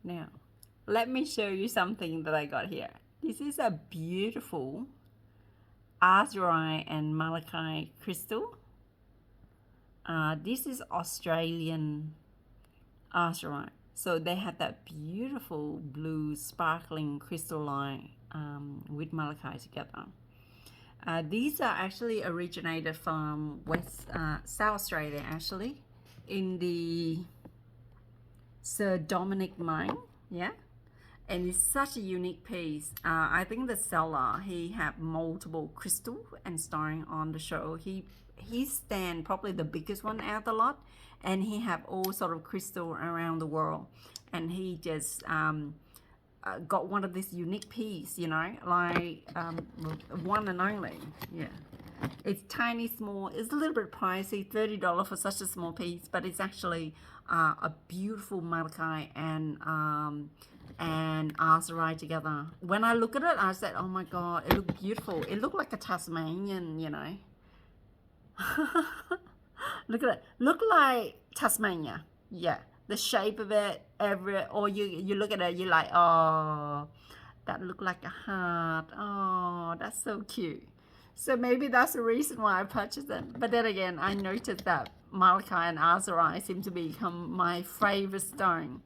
Now, let me show you something that I got here. This is a beautiful Azurite and Malachite crystal. This is Australian Azurite. So they have that beautiful blue sparkling crystalline with malachite together. These are actually originated from South Australia, actually, in the Sir Dominic mine. Yeah, and it's such a unique piece. I think the seller, he had multiple crystal and starring on the show. He stand probably the biggest one out of the lot, and he have all sort of crystal around the world, and he just got one of this unique piece, you know, like one and only. Yeah, it's tiny, small. It's a little bit pricey, $30 for such a small piece, but it's actually a beautiful malachite and azurite together. When I look at it, I said, "Oh my God, it looked beautiful. It looked like a Tasmanian, you know." Look at it. Look like Tasmania. Yeah, the shape of it. Or you look at it, you're like, oh, that look like a heart. Oh, that's so cute. So maybe that's the reason why I purchased them. But then again, I noticed that malachite and azurite seem to become my favorite stone.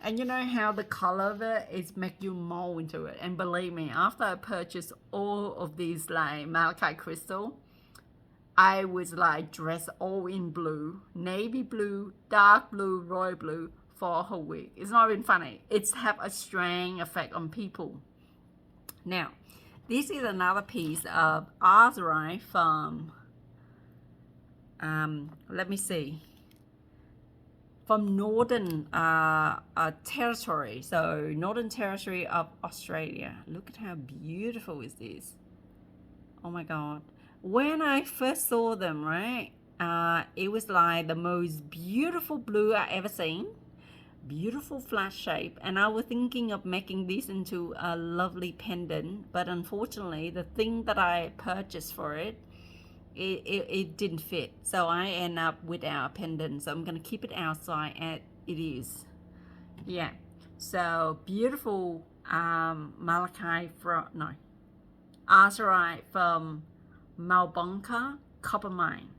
And you know how the color of it is make you mold into it. And believe me, after I purchased all of these like malachite crystal, I was like dressed all in blue, navy blue, dark blue, royal blue for a whole week. It's not even funny. It's have a strange effect on people. Now, this is another piece of azurite from, let me see, from Northern Territory. So Northern Territory of Australia. Look at how beautiful is this. Oh my God. When I first saw them, right, it was like the most beautiful blue I ever seen. Beautiful flat shape, and I was thinking of making this into a lovely pendant, but unfortunately the thing that I purchased for it didn't fit, so I end up without a pendant. So I'm gonna keep it outside as it is. Yeah, so beautiful malachite from no azurite from Malbonka copper mine.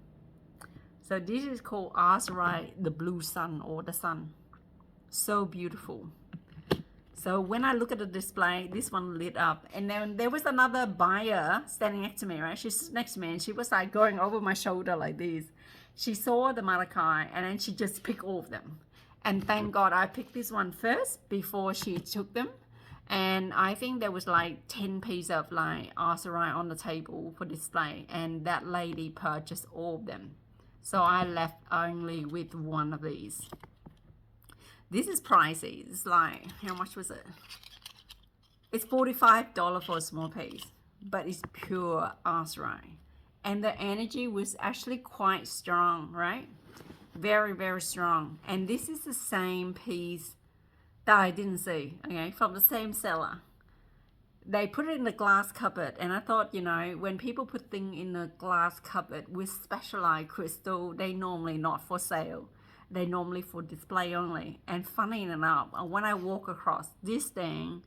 So this is called azurite, the blue sun or the sun. So beautiful. So when I look at the display, this one lit up, and then there was another buyer standing next to me, right? She's next to me, and she was like going over my shoulder like this. She saw the malachite, and then she just picked all of them. And thank God I picked this one first before she took them. And I think there was like 10 pieces of like azurite on the table for display, and that lady purchased all of them. So I left only with one of these. This is pricey. It's like, how much was it? It's $45 for a small piece, but it's pure azurite. And the energy was actually quite strong, right? Very, very strong. And this is the same piece that I didn't see, okay, from the same seller. They put it in the glass cupboard, and I thought, you know, when people put things in a glass cupboard with specialized crystal, they normally not for sale. They normally for display only. And funny enough, when I walk across this thing,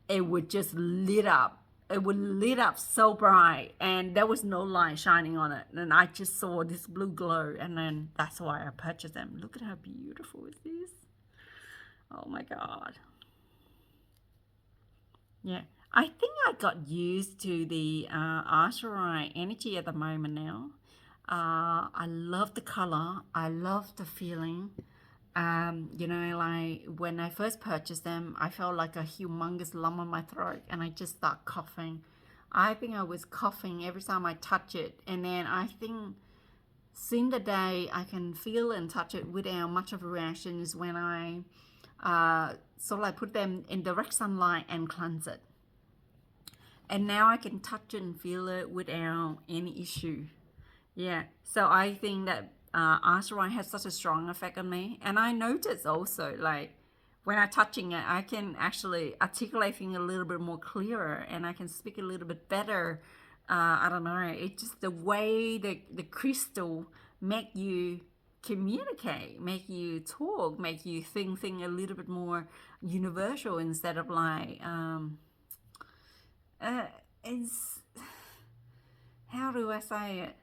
it would just lit up. It would lit up so bright, and there was no light shining on it. And I just saw this blue glow, and then that's why I purchased them. Look at how beautiful is this. Oh my God. Yeah, I think I got used to the azurite energy at the moment now. I love the color. I love the feeling. You know, like when I first purchased them, I felt like a humongous lump in my throat, and I just start coughing. I think I was coughing every time I touch it, and then I think since the day I can feel and touch it without much of a reaction is when I sort of like put them in direct sunlight and cleanse it. And now I can touch it and feel it without any issue. Yeah, so I think that azurite has such a strong effect on me. And I notice also, like, when I'm touching it, I can actually articulate things a little bit more clearer, and I can speak a little bit better. I don't know, it's just the way the crystal make you communicate, make you talk, make you think a little bit more universal instead of like it's how do I say it?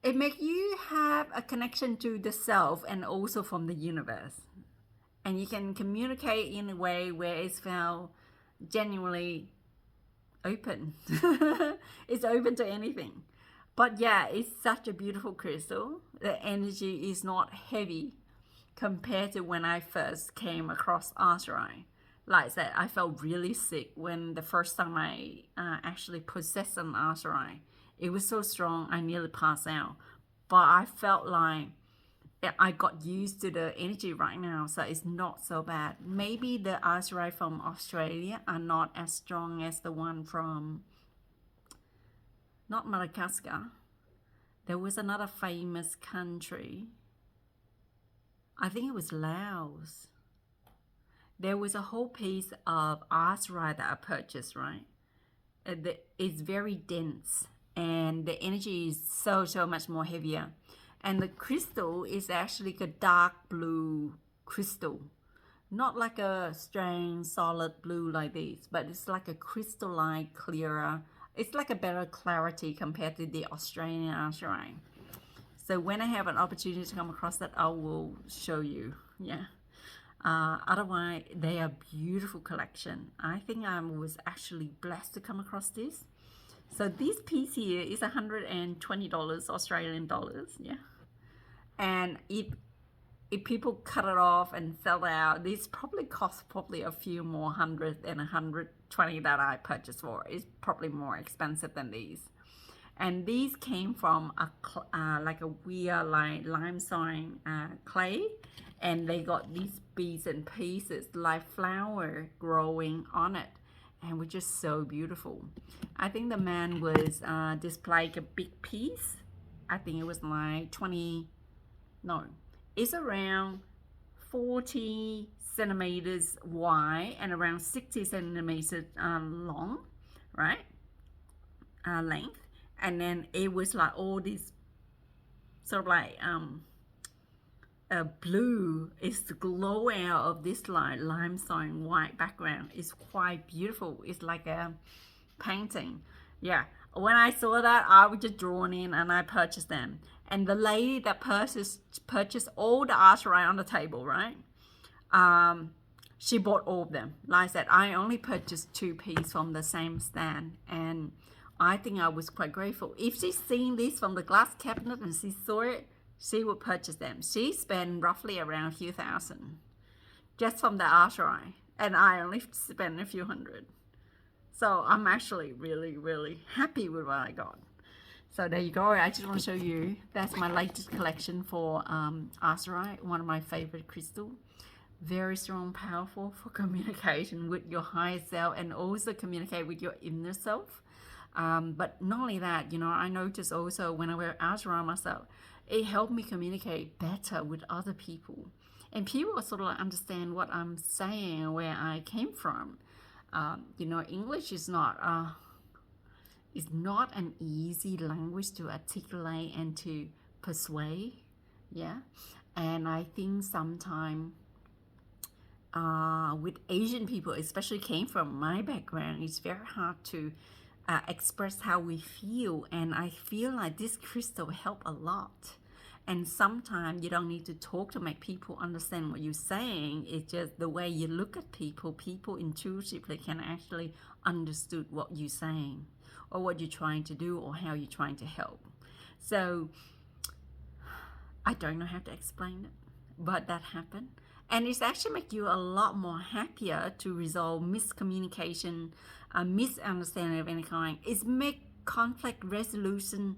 It make you have a connection to the self and also from the universe, and you can communicate in a way where it's felt genuinely open. It's open to anything. But yeah, it's such a beautiful crystal. The energy is not heavy compared to when I first came across Azurite. Like I said, I felt really sick when the first time I actually possessed an Azurite. It was so strong, I nearly passed out. But I felt like I got used to the energy right now, so it's not so bad. Maybe the Azurite from Australia are not as strong as the one from, not Madagascar. There was another famous country. I think it was Laos. There was a whole piece of Azurite that I purchased, right? It's very dense and the energy is so much more heavier. And the crystal is actually a dark blue crystal. Not like a strange solid blue like this, but it's like a crystalline clearer. It's like a better clarity compared to the Australian Azurite. So when I have an opportunity to come across that, I will show you. Yeah. Otherwise, they are beautiful collection. I think I was actually blessed to come across this. So this piece here is $120 Australian dollars. Yeah. And if people cut it off and sell out, this probably costs probably a few more hundred than 120 that I purchased for. It's probably more expensive than these. And these came from like a weird like limestone clay, and they got these bits and pieces like flower growing on it, and were just so beautiful. I think the man was displaying a big piece. I think it was like 20, no, it's around 40 centimeters wide and around 60 centimeters long, right? Length. And then it was like all these sort of like blue is the glow out of this like limestone white background. It's quite beautiful. It's like a painting. Yeah, when I saw that, I was just drawn in and I purchased them. And the lady that purchased all the Azurite on the table, right? She bought all of them. Like I said, I only purchased 2 pieces from the same stand, and I think I was quite grateful. If she's seen this from the glass cabinet and she saw it, she would purchase them. She spent roughly around a few thousand just from the Azurite, and I only spent a few hundred. So I'm actually really happy with what I got. So there you go. I just want to show you. That's my latest collection for Azurite, one of my favorite crystals. Very strong, powerful for communication with your higher self and also communicate with your inner self. But not only that, you know, I noticed also when I wear Azurite myself, it helped me communicate better with other people. And people sort of like understand what I'm saying and where I came from. You know, English is not an easy language to articulate and to persuade. Yeah. And I think sometimes with Asian people, especially came from my background, it's very hard to express how we feel, and I feel like this crystal help a lot. And sometimes you don't need to talk to make people understand what you're saying. It's just the way you look at people intuitively can actually understood what you're saying or what you're trying to do or how you're trying to help. So I don't know how to explain it, but that happened. And it's actually make you a lot more happier to resolve miscommunication, misunderstanding of any kind. It's make conflict resolution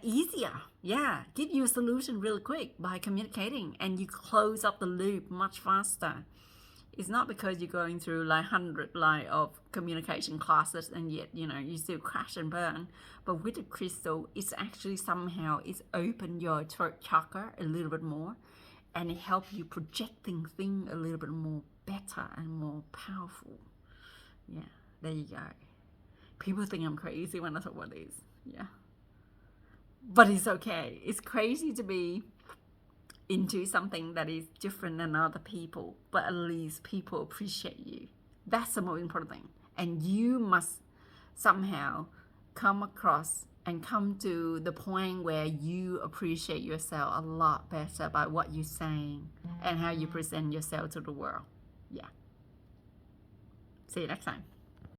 easier. Yeah, give you a solution really quick by communicating, and you close up the loop much faster. It's not because you're going through like 100 like of communication classes and yet, you know, you still crash and burn. But with the crystal, it's actually somehow it's opened your throat chakra a little bit more, and it helps you projecting things a little bit more better and more powerful. Yeah, there you go. People think I'm crazy when I talk about this. Yeah. But it's okay. It's crazy to be into something that is different than other people, but at least people appreciate you. That's the most important thing. And you must somehow come across and come to the point where you appreciate yourself a lot better by what you're saying and how you present yourself to the world. Yeah. See you next time.